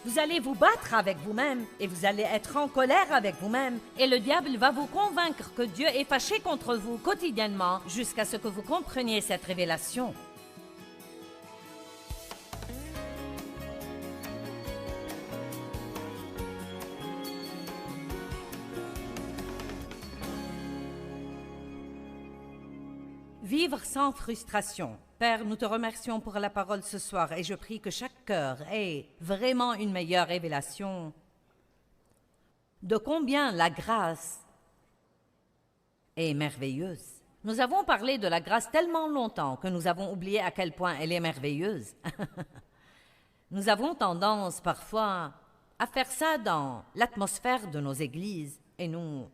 Vous allez vous battre avec vous-même et vous allez être en colère avec vous-même. Et le diable va vous convaincre que Dieu est fâché contre vous quotidiennement jusqu'à ce que vous compreniez cette révélation. Vivre sans frustration. Père, nous te remercions pour la parole ce soir et je prie que chaque cœur ait vraiment une meilleure révélation de combien la grâce est merveilleuse. Nous avons parlé de la grâce tellement longtemps que nous avons oublié à quel point elle est merveilleuse. Nous avons tendance parfois à faire ça dans l'atmosphère de nos églises et nous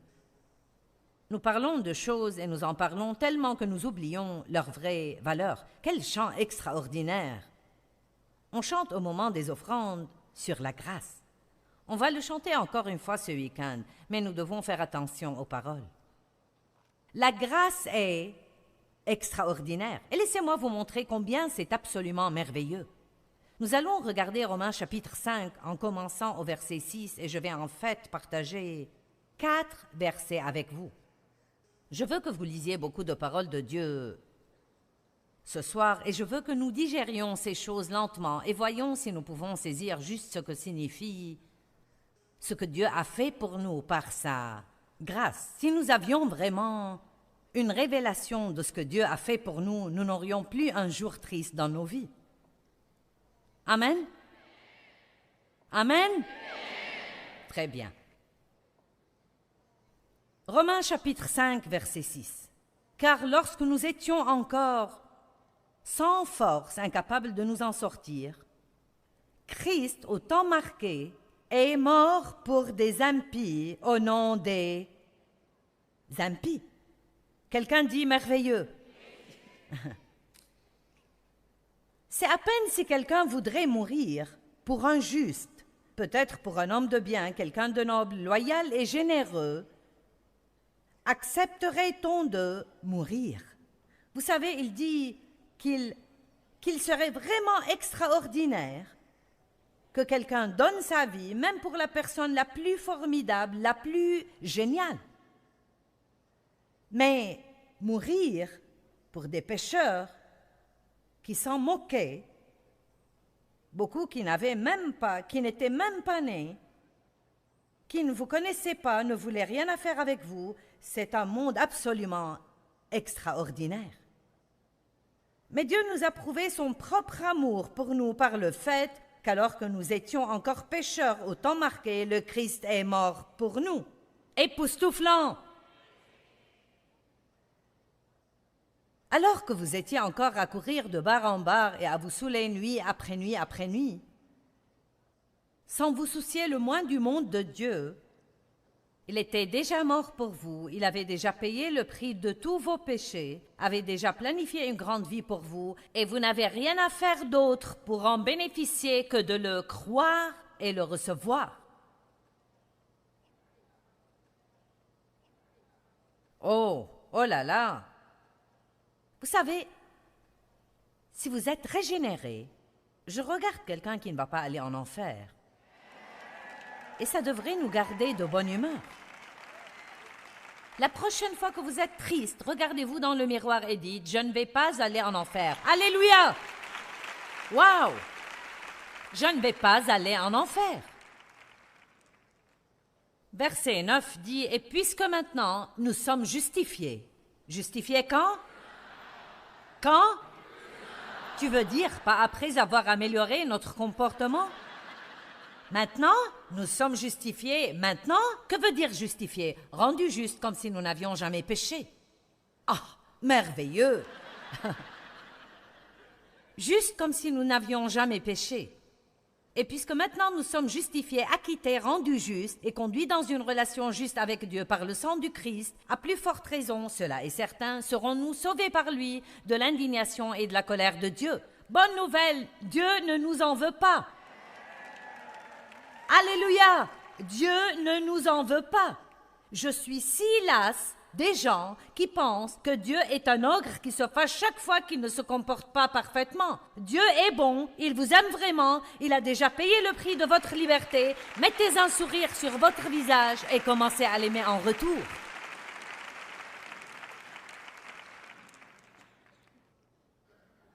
parlons de choses et nous en parlons tellement que nous oublions leur vraie valeur. Quel chant extraordinaire! On chante au moment des offrandes sur la grâce. On va le chanter encore une fois ce week-end, mais nous devons faire attention aux paroles. La grâce est extraordinaire. Et laissez-moi vous montrer combien c'est absolument merveilleux. Nous allons regarder Romains chapitre 5 en commençant au verset 6 et je vais en fait partager 4 versets avec vous. Je veux que vous lisiez beaucoup de paroles de Dieu ce soir et je veux que nous digérions ces choses lentement et voyons si nous pouvons saisir juste ce que signifie ce que Dieu a fait pour nous par sa grâce. Si nous avions vraiment une révélation de ce que Dieu a fait pour nous, nous n'aurions plus un jour triste dans nos vies. Amen? Amen? Très bien. Romains chapitre 5, verset 6. « Car lorsque nous étions encore sans force, incapables de nous en sortir, Christ, au temps marqué, est mort pour des impies au nom des impies. » Quelqu'un dit merveilleux. C'est à peine si quelqu'un voudrait mourir pour un juste, peut-être pour un homme de bien, quelqu'un de noble, loyal et généreux, accepterait-on de mourir? Vous savez, il dit qu'il serait vraiment extraordinaire que quelqu'un donne sa vie, même pour la personne la plus formidable, la plus géniale. Mais mourir pour des pécheurs qui s'en moquaient, beaucoup qui n'étaient même pas nés, qui ne vous connaissaient pas, ne voulaient rien à faire avec vous, c'est un monde absolument extraordinaire. Mais Dieu nous a prouvé son propre amour pour nous par le fait qu'alors que nous étions encore pécheurs au temps marqué, le Christ est mort pour nous. Époustouflant! Alors que vous étiez encore à courir de bar en bar et à vous saouler nuit après nuit après nuit, sans vous soucier le moins du monde de Dieu, il était déjà mort pour vous, il avait déjà payé le prix de tous vos péchés, avait déjà planifié une grande vie pour vous, et vous n'avez rien à faire d'autre pour en bénéficier que de le croire et le recevoir. Oh là là! Vous savez, si vous êtes régénéré, je regarde quelqu'un qui ne va pas aller en enfer. Et ça devrait nous garder de bonne humeur. La prochaine fois que vous êtes triste, regardez-vous dans le miroir et dites « Je ne vais pas aller en enfer. » Alléluia! Wow! Je ne vais pas aller en enfer. Verset 9 dit « Et puisque maintenant nous sommes justifiés. » Justifiés quand? Quand? Tu veux dire pas après avoir amélioré notre comportement? Maintenant, nous sommes justifiés. Maintenant, que veut dire justifiés? Rendus justes comme si nous n'avions jamais péché. Ah, merveilleux! Juste comme si nous n'avions jamais péché. Et puisque maintenant nous sommes justifiés, acquittés, rendus justes et conduits dans une relation juste avec Dieu par le sang du Christ, à plus forte raison, cela est certain, serons-nous sauvés par lui de l'indignation et de la colère de Dieu. Bonne nouvelle, Dieu ne nous en veut pas. Alléluia! Dieu ne nous en veut pas. Je suis si lasse des gens qui pensent que Dieu est un ogre qui se fâche chaque fois qu'il ne se comporte pas parfaitement. Dieu est bon, il vous aime vraiment, il a déjà payé le prix de votre liberté. Mettez un sourire sur votre visage et commencez à l'aimer en retour.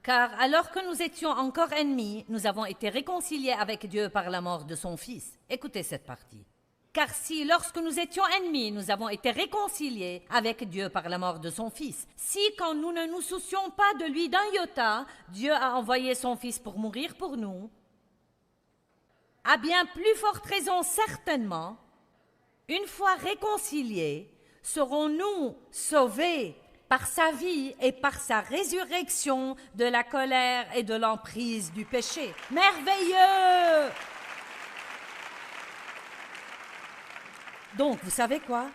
Car alors que nous étions encore ennemis, nous avons été réconciliés avec Dieu par la mort de son Fils. Écoutez cette partie. Car si, lorsque nous étions ennemis, nous avons été réconciliés avec Dieu par la mort de son Fils, si, quand nous ne nous soucions pas de lui d'un iota, Dieu a envoyé son Fils pour mourir pour nous, à bien plus forte raison certainement, une fois réconciliés, serons-nous sauvés par sa vie et par sa résurrection de la colère et de l'emprise du péché. Merveilleux! Donc, vous savez quoi?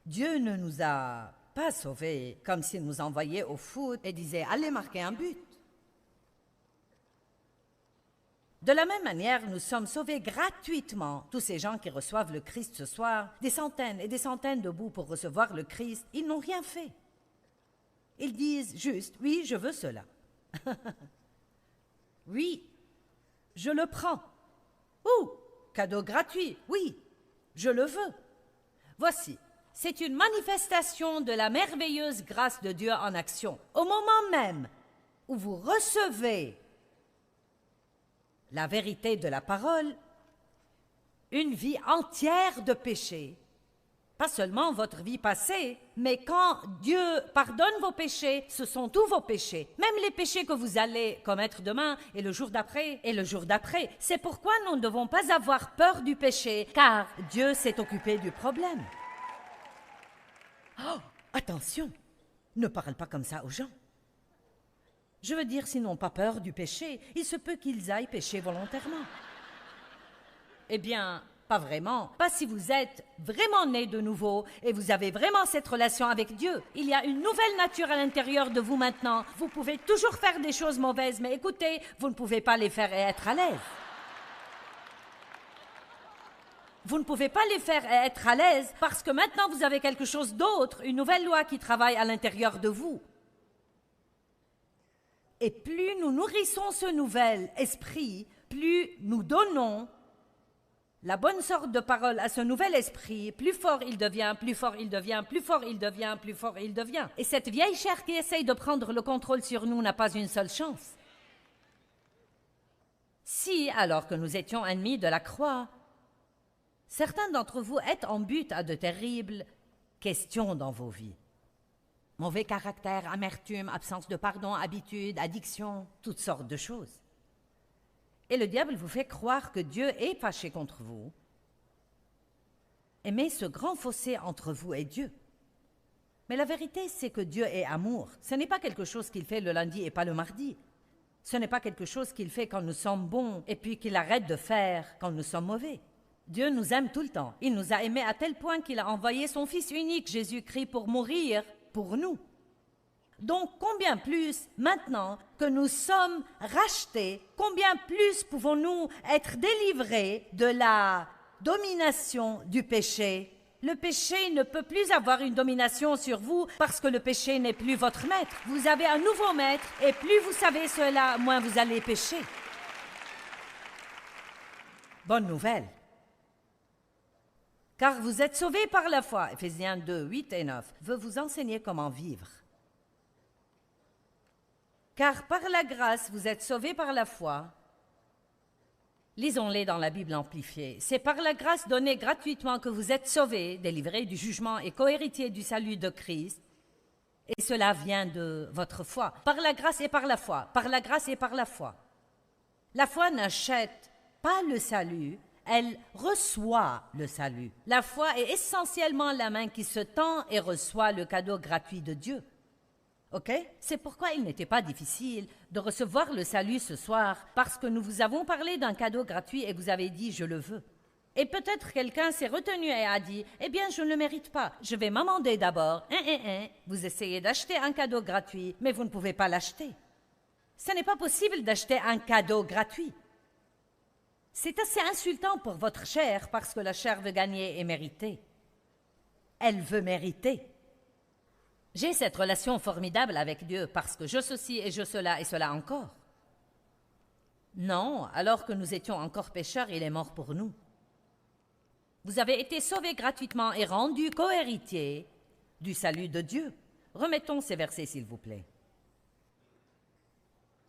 Dieu ne nous a pas sauvés comme s'il nous envoyait au foot et disait « Allez marquer un but ». De la même manière, nous sommes sauvés gratuitement. Tous ces gens qui reçoivent le Christ ce soir, des centaines et des centaines debout pour recevoir le Christ, ils n'ont rien fait. Ils disent juste « Oui, je veux cela. » Oui, je le prends. Ou cadeau gratuit, oui. Je le veux. Voici, c'est une manifestation de la merveilleuse grâce de Dieu en action. Au moment même où vous recevez la vérité de la parole, une vie entière de péché, pas seulement votre vie passée, mais quand Dieu pardonne vos péchés, ce sont tous vos péchés, même les péchés que vous allez commettre demain et le jour d'après et le jour d'après. C'est pourquoi nous ne devons pas avoir peur du péché, car Dieu s'est occupé du problème. Oh, attention, ne parle pas comme ça aux gens. Je veux dire, s'ils n'ont pas peur du péché, il se peut qu'ils aillent pécher volontairement. Eh bien, pas vraiment. Pas si vous êtes vraiment né de nouveau et vous avez vraiment cette relation avec Dieu. Il y a une nouvelle nature à l'intérieur de vous maintenant. Vous pouvez toujours faire des choses mauvaises, mais écoutez, vous ne pouvez pas les faire et être à l'aise. Vous ne pouvez pas les faire et être à l'aise parce que maintenant vous avez quelque chose d'autre, une nouvelle loi qui travaille à l'intérieur de vous. Et plus nous nourrissons ce nouvel esprit, plus nous donnons la bonne sorte de parole à ce nouvel esprit, plus fort il devient, plus fort il devient, plus fort il devient, plus fort il devient. Et cette vieille chair qui essaye de prendre le contrôle sur nous n'a pas une seule chance. Si, alors que nous étions ennemis de la croix, certains d'entre vous êtes en but à de terribles questions dans vos vies. Mauvais caractère, amertume, absence de pardon, habitude, addiction, toutes sortes de choses. Et le diable vous fait croire que Dieu est fâché contre vous et met ce grand fossé entre vous et Dieu. Mais la vérité, c'est que Dieu est amour. Ce n'est pas quelque chose qu'il fait le lundi et pas le mardi. Ce n'est pas quelque chose qu'il fait quand nous sommes bons et puis qu'il arrête de faire quand nous sommes mauvais. Dieu nous aime tout le temps. Il nous a aimés à tel point qu'il a envoyé son Fils unique, Jésus-Christ, pour mourir pour nous. Donc, combien plus, maintenant que nous sommes rachetés, combien plus pouvons-nous être délivrés de la domination du péché? Le péché ne peut plus avoir une domination sur vous parce que le péché n'est plus votre maître. Vous avez un nouveau maître et plus vous savez cela, moins vous allez pécher. Bonne nouvelle. Car vous êtes sauvés par la foi. Éphésiens 2, 8 et 9 veut vous enseigner comment vivre. Car par la grâce, vous êtes sauvés par la foi. Lisons-les dans la Bible amplifiée. C'est par la grâce donnée gratuitement que vous êtes sauvés, délivrés du jugement et cohéritiers du salut de Christ. Et cela vient de votre foi. Par la grâce et par la foi. Par la grâce et par la foi. La foi n'achète pas le salut, elle reçoit le salut. La foi est essentiellement la main qui se tend et reçoit le cadeau gratuit de Dieu. Ok? C'est pourquoi il n'était pas difficile de recevoir le salut ce soir, parce que nous vous avons parlé d'un cadeau gratuit et vous avez dit « je le veux ». Et peut-être quelqu'un s'est retenu et a dit « eh bien, je ne le mérite pas, je vais m'amender d'abord. » Vous essayez d'acheter un cadeau gratuit, mais vous ne pouvez pas l'acheter. Ce n'est pas possible d'acheter un cadeau gratuit. C'est assez insultant pour votre chair parce que la chair veut gagner et mériter. elle veut mériter. J'ai cette relation formidable avec Dieu parce que je ceci et je cela et cela encore. Non, alors que nous étions encore pécheurs, il est mort pour nous. Vous avez été sauvés gratuitement et rendus co-héritiers du salut de Dieu. Remettons ces versets, s'il vous plaît.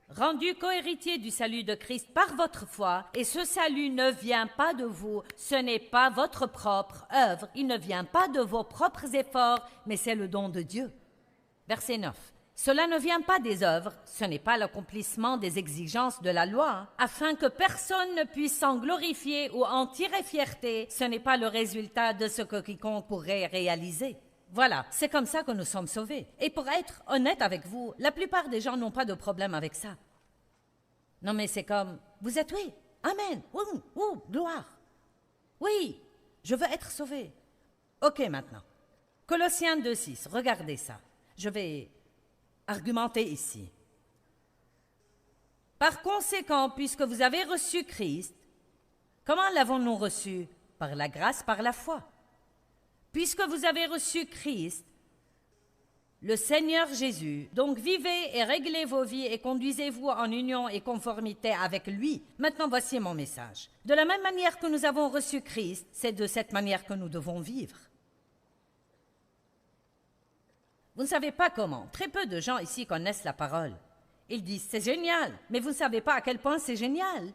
Rendu co-héritier du salut de Christ par votre foi, et ce salut ne vient pas de vous, ce n'est pas votre propre œuvre, il ne vient pas de vos propres efforts, mais c'est le don de Dieu. Verset 9. Cela ne vient pas des œuvres, ce n'est pas l'accomplissement des exigences de la loi, afin que personne ne puisse s'en glorifier ou en tirer fierté, ce n'est pas le résultat de ce que quiconque pourrait réaliser. Voilà, c'est comme ça que nous sommes sauvés. Et pour être honnête avec vous, la plupart des gens n'ont pas de problème avec ça. Non mais c'est comme, vous êtes oui, amen, gloire. Oui, je veux être sauvé. Ok maintenant, Colossiens 2,6, regardez ça. Je vais argumenter ici. Par conséquent, puisque vous avez reçu Christ, comment l'avons-nous reçu? Par la grâce, par la foi. Puisque vous avez reçu Christ, le Seigneur Jésus, donc vivez et réglez vos vies et conduisez-vous en union et conformité avec lui. Maintenant, voici mon message. De la même manière que nous avons reçu Christ, c'est de cette manière que nous devons vivre. Vous ne savez pas comment. Très peu de gens ici connaissent la parole. Ils disent « c'est génial », mais vous ne savez pas à quel point c'est génial.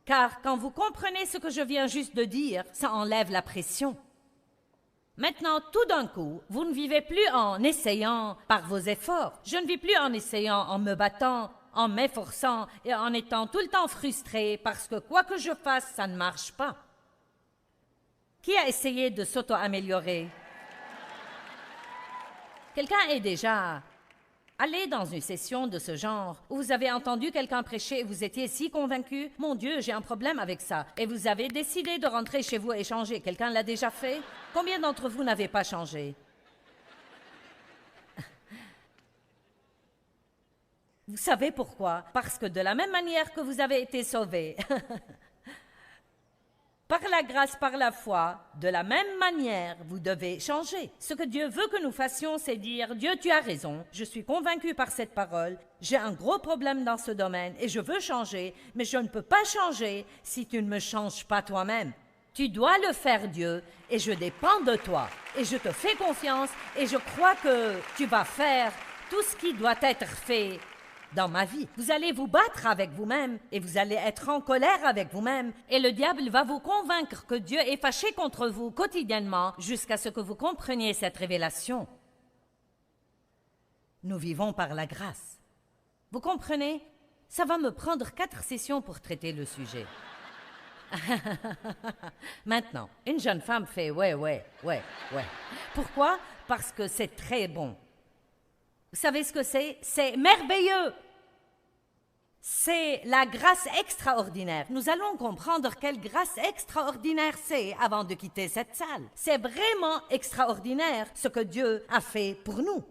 Car quand vous comprenez ce que je viens juste de dire, ça enlève la pression. Maintenant, tout d'un coup, vous ne vivez plus en essayant par vos efforts. Je ne vis plus en essayant, en me battant, en m'efforçant et en étant tout le temps frustré parce que quoi que je fasse, ça ne marche pas. Qui a essayé de s'auto-améliorer? Quelqu'un est déjà allé dans une session de ce genre où vous avez entendu quelqu'un prêcher et vous étiez si convaincu, « Mon Dieu, j'ai un problème avec ça » et vous avez décidé de rentrer chez vous et changer. Quelqu'un l'a déjà fait? Combien d'entre vous n'avez pas changé? Vous savez pourquoi? Parce que de la même manière que vous avez été sauvés, par la grâce, par la foi, de la même manière, vous devez changer. Ce que Dieu veut que nous fassions, c'est dire « Dieu, tu as raison, je suis convaincu par cette parole, j'ai un gros problème dans ce domaine et je veux changer, mais je ne peux pas changer si tu ne me changes pas toi-même. Tu dois le faire, Dieu, et je dépends de toi. Et je te fais confiance et je crois que tu vas faire tout ce qui doit être fait dans ma vie. Vous allez vous battre avec vous-même et vous allez être en colère avec vous-même et le diable va vous convaincre que Dieu est fâché contre vous quotidiennement jusqu'à ce que vous compreniez cette révélation. Nous vivons par la grâce. Vous comprenez? Ça va me prendre 4 sessions pour traiter le sujet. Maintenant, une jeune femme fait « ouais. » Pourquoi? Parce que c'est très bon. Vous savez ce que c'est? C'est merveilleux. C'est la grâce extraordinaire. Nous allons comprendre quelle grâce extraordinaire c'est avant de quitter cette salle. C'est vraiment extraordinaire ce que Dieu a fait pour nous.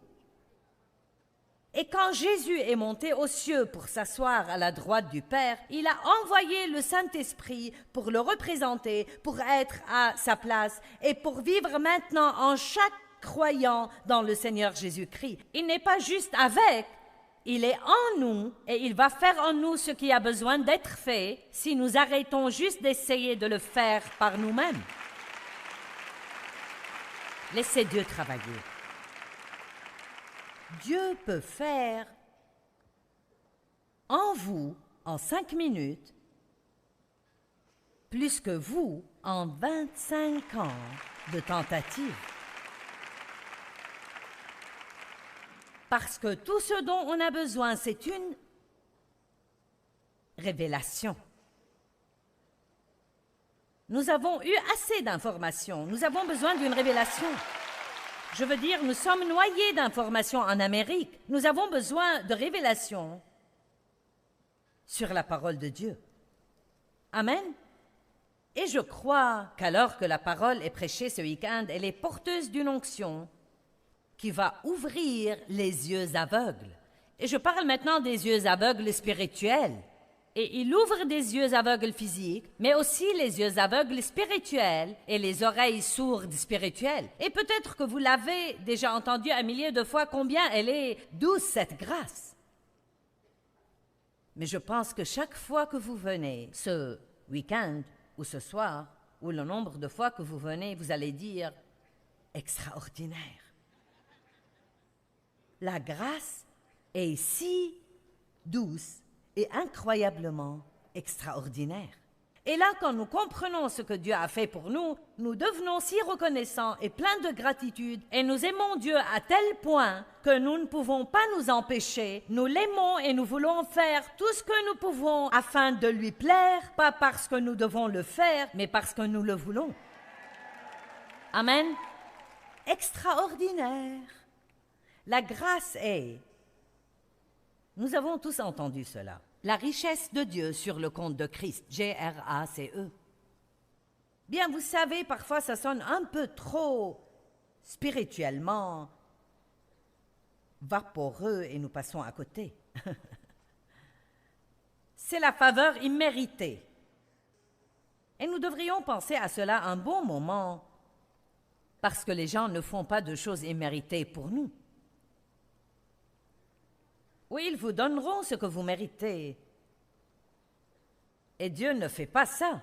Et quand Jésus est monté aux cieux pour s'asseoir à la droite du Père, il a envoyé le Saint-Esprit pour le représenter, pour être à sa place et pour vivre maintenant en chaque croyant dans le Seigneur Jésus-Christ. Il n'est pas juste avec, il est en nous et il va faire en nous ce qui a besoin d'être fait si nous arrêtons juste d'essayer de le faire par nous-mêmes. Laissez Dieu travailler. Dieu peut faire en vous, en 5 minutes, plus que vous en 25 ans de tentative. Parce que tout ce dont on a besoin, c'est une révélation. Nous avons eu assez d'informations. Nous avons besoin d'une révélation. Je veux dire, nous sommes noyés d'informations en Amérique. Nous avons besoin de révélations sur la parole de Dieu. Amen. Et je crois qu'alors que la parole est prêchée ce week-end, elle est porteuse d'une onction qui va ouvrir les yeux aveugles. Et je parle maintenant des yeux aveugles spirituels. Et il ouvre des yeux aveugles physiques, mais aussi les yeux aveugles spirituels et les oreilles sourdes spirituelles. Et peut-être que vous l'avez déjà entendu un millier de fois combien elle est douce, cette grâce. Mais je pense que chaque fois que vous venez, ce week-end ou ce soir, ou le nombre de fois que vous venez, vous allez dire « extraordinaire ». La grâce est si douce et incroyablement extraordinaire. Et là, quand nous comprenons ce que Dieu a fait pour nous, nous devenons si reconnaissants et pleins de gratitude, et nous aimons Dieu à tel point que nous ne pouvons pas nous empêcher. Nous l'aimons et nous voulons faire tout ce que nous pouvons afin de lui plaire, pas parce que nous devons le faire, mais parce que nous le voulons. Amen. Extraordinaire. La grâce est... Nous avons tous entendu cela. La richesse de Dieu sur le compte de Christ, G-R-A-C-E. Bien, vous savez, parfois ça sonne un peu trop spirituellement vaporeux et nous passons à côté. C'est la faveur imméritée. Et nous devrions penser à cela un bon moment parce que les gens ne font pas de choses imméritées pour nous. Oui, ils vous donneront ce que vous méritez. Et Dieu ne fait pas ça.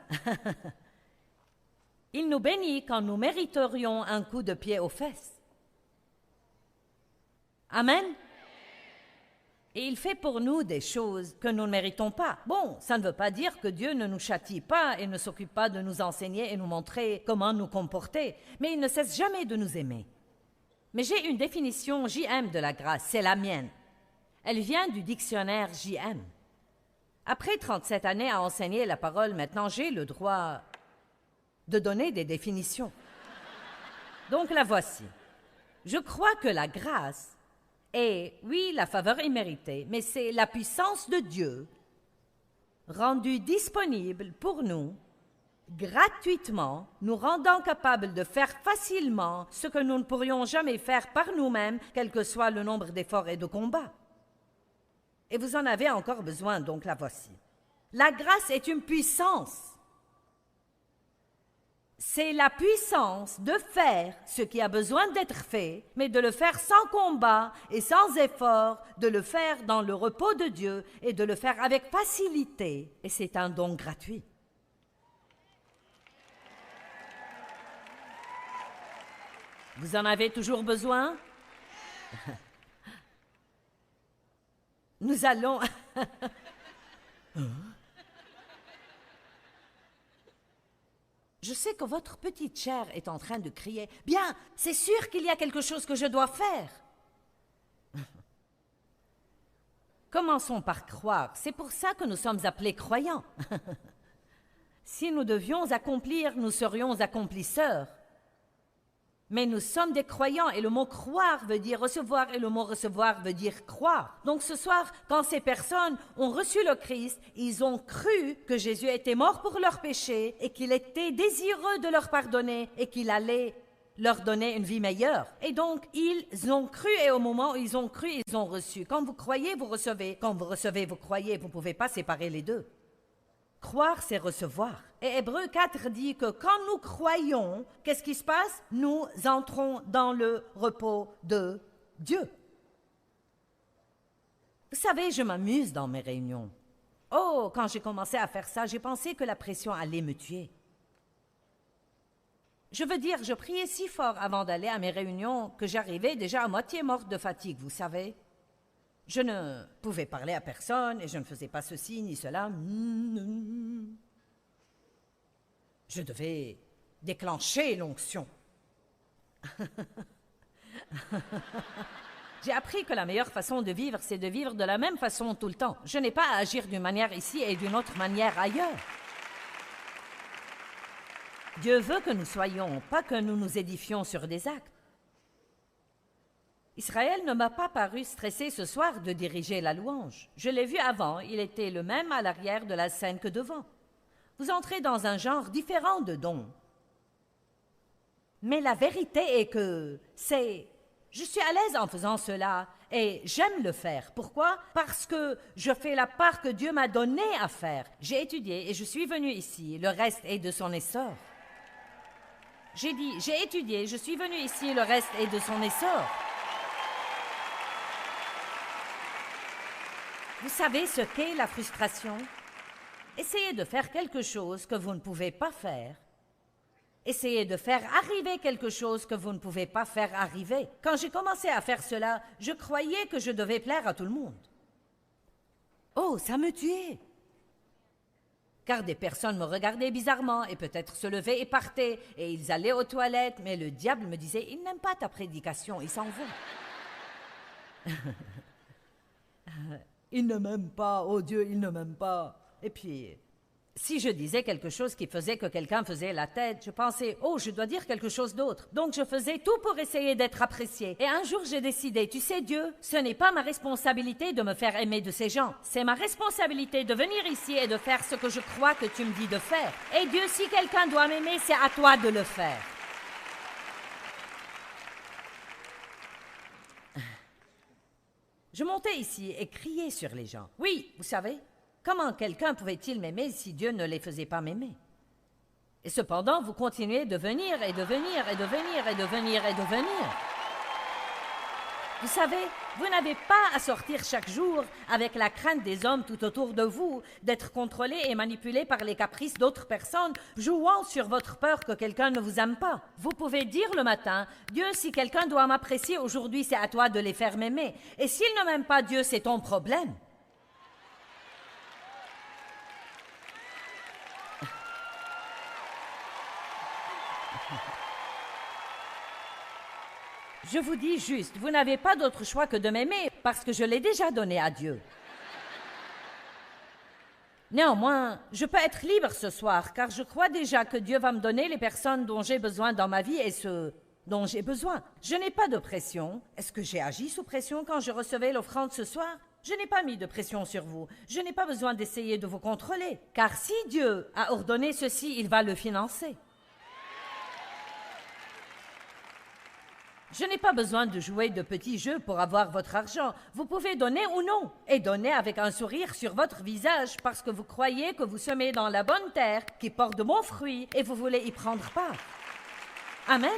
Il nous bénit quand nous mériterions un coup de pied aux fesses. Amen. Et il fait pour nous des choses que nous ne méritons pas. Bon, ça ne veut pas dire que Dieu ne nous châtie pas et ne s'occupe pas de nous enseigner et nous montrer comment nous comporter, mais il ne cesse jamais de nous aimer. Mais j'ai une définition JM de la grâce, c'est la mienne. Elle vient du dictionnaire JM. Après 37 années à enseigner la parole, maintenant j'ai le droit de donner des définitions. Donc la voici. Je crois que la grâce est, oui, la faveur imméritée, mais c'est la puissance de Dieu rendue disponible pour nous, gratuitement, nous rendant capables de faire facilement ce que nous ne pourrions jamais faire par nous-mêmes, quel que soit le nombre d'efforts et de combats. Et vous en avez encore besoin, donc la voici. La grâce est une puissance. C'est la puissance de faire ce qui a besoin d'être fait, mais de le faire sans combat et sans effort, de le faire dans le repos de Dieu et de le faire avec facilité. Et c'est un don gratuit. Vous en avez toujours besoin? Nous allons... Je sais que votre petite chair est en train de crier. Bien, c'est sûr qu'il y a quelque chose que je dois faire. Commençons par croire. C'est pour ça que nous sommes appelés croyants. Si nous devions accomplir, nous serions accomplisseurs. Mais nous sommes des croyants et le mot croire veut dire recevoir et le mot recevoir veut dire croire. Donc ce soir, quand ces personnes ont reçu le Christ, ils ont cru que Jésus était mort pour leurs péchés et qu'il était désireux de leur pardonner et qu'il allait leur donner une vie meilleure. Et donc, ils ont cru et au moment où ils ont cru, ils ont reçu. Quand vous croyez, vous recevez. Quand vous recevez, vous croyez. Vous ne pouvez pas séparer les deux. Croire, c'est recevoir. Et Hébreux 4 dit que quand nous croyons, qu'est-ce qui se passe? Nous entrons dans le repos de Dieu. Vous savez, je m'amuse dans mes réunions. Oh, quand j'ai commencé à faire ça, j'ai pensé que la pression allait me tuer. Je veux dire, je priais si fort avant d'aller à mes réunions que j'arrivais déjà à moitié morte de fatigue, vous savez. Je ne pouvais parler à personne et je ne faisais pas ceci ni cela. Je devais déclencher l'onction. J'ai appris que la meilleure façon de vivre, c'est de vivre de la même façon tout le temps. Je n'ai pas à agir d'une manière ici et d'une autre manière ailleurs. Dieu veut que nous soyons, pas que nous nous édifions sur des actes. Israël ne m'a pas paru stressé ce soir de diriger la louange. Je l'ai vu avant, il était le même à l'arrière de la scène que devant. Vous entrez dans un genre différent de dons. Mais la vérité est que je suis à l'aise en faisant cela Et j'aime le faire. Pourquoi? Parce que je fais la part que Dieu m'a donnée à faire. J'ai étudié et je suis venue ici. Le reste est de son essor. J'ai dit, j'ai étudié, je suis venue ici. Le reste est de son essor. Vous savez ce qu'est la frustration? Essayez de faire quelque chose que vous ne pouvez pas faire. Essayez de faire arriver quelque chose que vous ne pouvez pas faire arriver. Quand j'ai commencé à faire cela, je croyais que je devais plaire à tout le monde. Oh, ça me tuait. Car des personnes me regardaient bizarrement et peut-être se levaient et partaient, et ils allaient aux toilettes, mais le diable me disait « Il n'aime pas ta prédication, il s'en va. » Il ne m'aime pas, oh Dieu, il ne m'aime pas. Et puis, si je disais quelque chose qui faisait que quelqu'un faisait la tête, je pensais, oh, je dois dire quelque chose d'autre. Donc je faisais tout pour essayer d'être apprécié. Et un jour, j'ai décidé, tu sais Dieu, ce n'est pas ma responsabilité de me faire aimer de ces gens. C'est ma responsabilité de venir ici et de faire ce que je crois que tu me dis de faire. Et Dieu, si quelqu'un doit m'aimer, c'est à toi de le faire. Je montais ici et criais sur les gens. Oui, vous savez, comment quelqu'un pouvait-il m'aimer si Dieu ne les faisait pas m'aimer? Et cependant, vous continuez de venir et de venir et de venir et de venir et de venir. Vous savez, vous n'avez pas à sortir chaque jour avec la crainte des hommes tout autour de vous, d'être contrôlé et manipulé par les caprices d'autres personnes, jouant sur votre peur que quelqu'un ne vous aime pas. Vous pouvez dire le matin, Dieu, si quelqu'un doit m'apprécier aujourd'hui, c'est à toi de les faire m'aimer. Et s'il ne m'aime pas, Dieu, c'est ton problème. Je vous dis juste, vous n'avez pas d'autre choix que de m'aimer parce que je l'ai déjà donné à Dieu. Néanmoins, je peux être libre ce soir car je crois déjà que Dieu va me donner les personnes dont j'ai besoin dans ma vie et ceux dont j'ai besoin. Je n'ai pas de pression. Est-ce que j'ai agi sous pression quand je recevais l'offrande ce soir? Je n'ai pas mis de pression sur vous. Je n'ai pas besoin d'essayer de vous contrôler. Car si Dieu a ordonné ceci, il va le financer. Je n'ai pas besoin de jouer de petits jeux pour avoir votre argent. Vous pouvez donner ou non, et donner avec un sourire sur votre visage parce que vous croyez que vous semez dans la bonne terre qui porte de bons fruits et vous voulez y prendre part. Amen.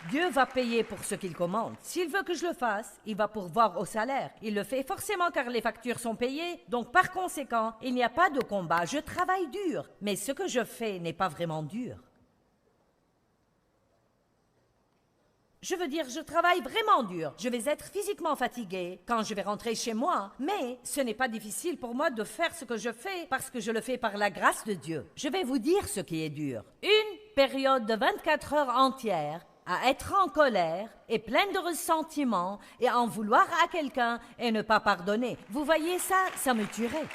Dieu va payer pour ce qu'il commande. S'il veut que je le fasse, il va pourvoir au salaire. Il le fait forcément car les factures sont payées, donc par conséquent, il n'y a pas de combat. Je travaille dur, mais ce que je fais n'est pas vraiment dur. Je veux dire, je travaille vraiment dur. Je vais être physiquement fatiguée quand je vais rentrer chez moi, mais ce n'est pas difficile pour moi de faire ce que je fais parce que je le fais par la grâce de Dieu. Je vais vous dire ce qui est dur. Une période de 24 heures entières à être en colère et pleine de ressentiment et à en vouloir à quelqu'un et ne pas pardonner. Vous voyez ça, ça me tuerait.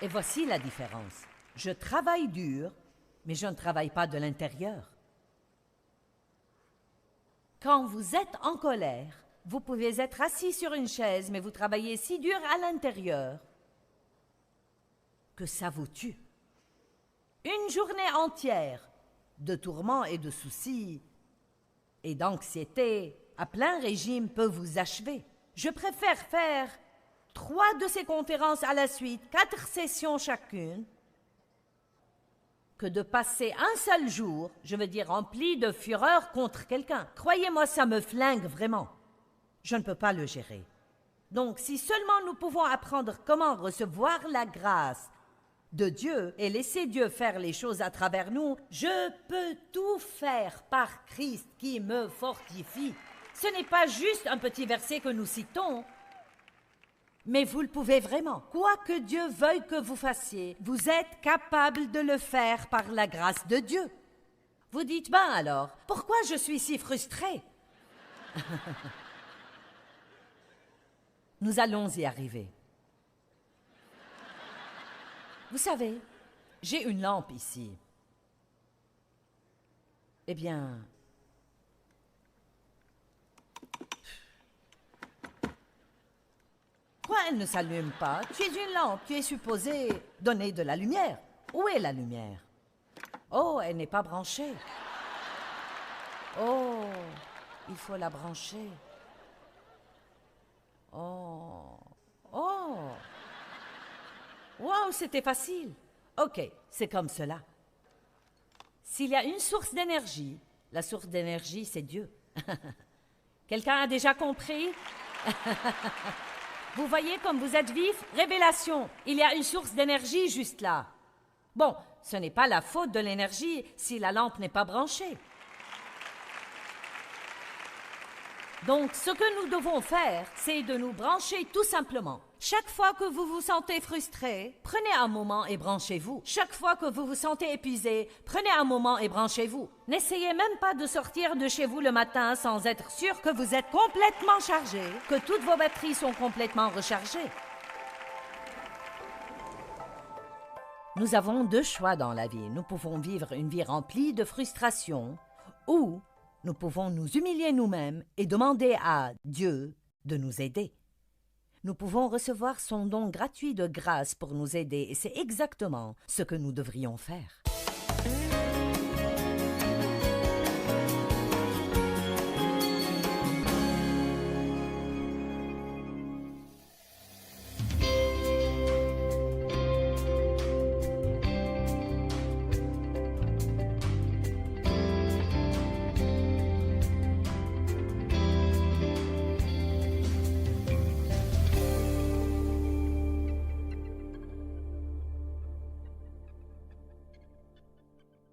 Et voici la différence. Je travaille dur, mais je ne travaille pas de l'intérieur. Quand vous êtes en colère, vous pouvez être assis sur une chaise, mais vous travaillez si dur à l'intérieur que ça vous tue. Une journée entière de tourments et de soucis et d'anxiété à plein régime peut vous achever. Je préfère faire 3 de ces conférences à la suite, 4 sessions chacune, que de passer un seul jour, je veux dire rempli de fureur contre quelqu'un. Croyez-moi, ça me flingue vraiment. Je ne peux pas le gérer. Donc, si seulement nous pouvons apprendre comment recevoir la grâce de Dieu et laisser Dieu faire les choses à travers nous, je peux tout faire par Christ qui me fortifie. Ce n'est pas juste un petit verset que nous citons, mais vous le pouvez vraiment. Quoi que Dieu veuille que vous fassiez, vous êtes capable de le faire par la grâce de Dieu. Vous dites, ben alors, pourquoi je suis si frustrée? Nous allons y arriver. Vous savez, j'ai une lampe ici. Eh bien, pourquoi elle ne s'allume pas? Tu es une lampe, tu es supposée donner de la lumière. Où est la lumière? Oh, elle n'est pas branchée. Oh, il faut la brancher. Oh, oh. Wow, c'était facile. Ok, c'est comme cela. S'il y a une source d'énergie, la source d'énergie, c'est Dieu. Quelqu'un a déjà compris? Vous voyez comme vous êtes vif? Révélation. Il y a une source d'énergie juste là. Bon, ce n'est pas la faute de l'énergie si la lampe n'est pas branchée. Donc, ce que nous devons faire, c'est de nous brancher tout simplement. Chaque fois que vous vous sentez frustré, prenez un moment et branchez-vous. Chaque fois que vous vous sentez épuisé, prenez un moment et branchez-vous. N'essayez même pas de sortir de chez vous le matin sans être sûr que vous êtes complètement chargé, que toutes vos batteries sont complètement rechargées. Nous avons deux choix dans la vie. Nous pouvons vivre une vie remplie de frustration ou nous pouvons nous humilier nous-mêmes et demander à Dieu de nous aider. Nous pouvons recevoir son don gratuit de grâce pour nous aider et c'est exactement ce que nous devrions faire.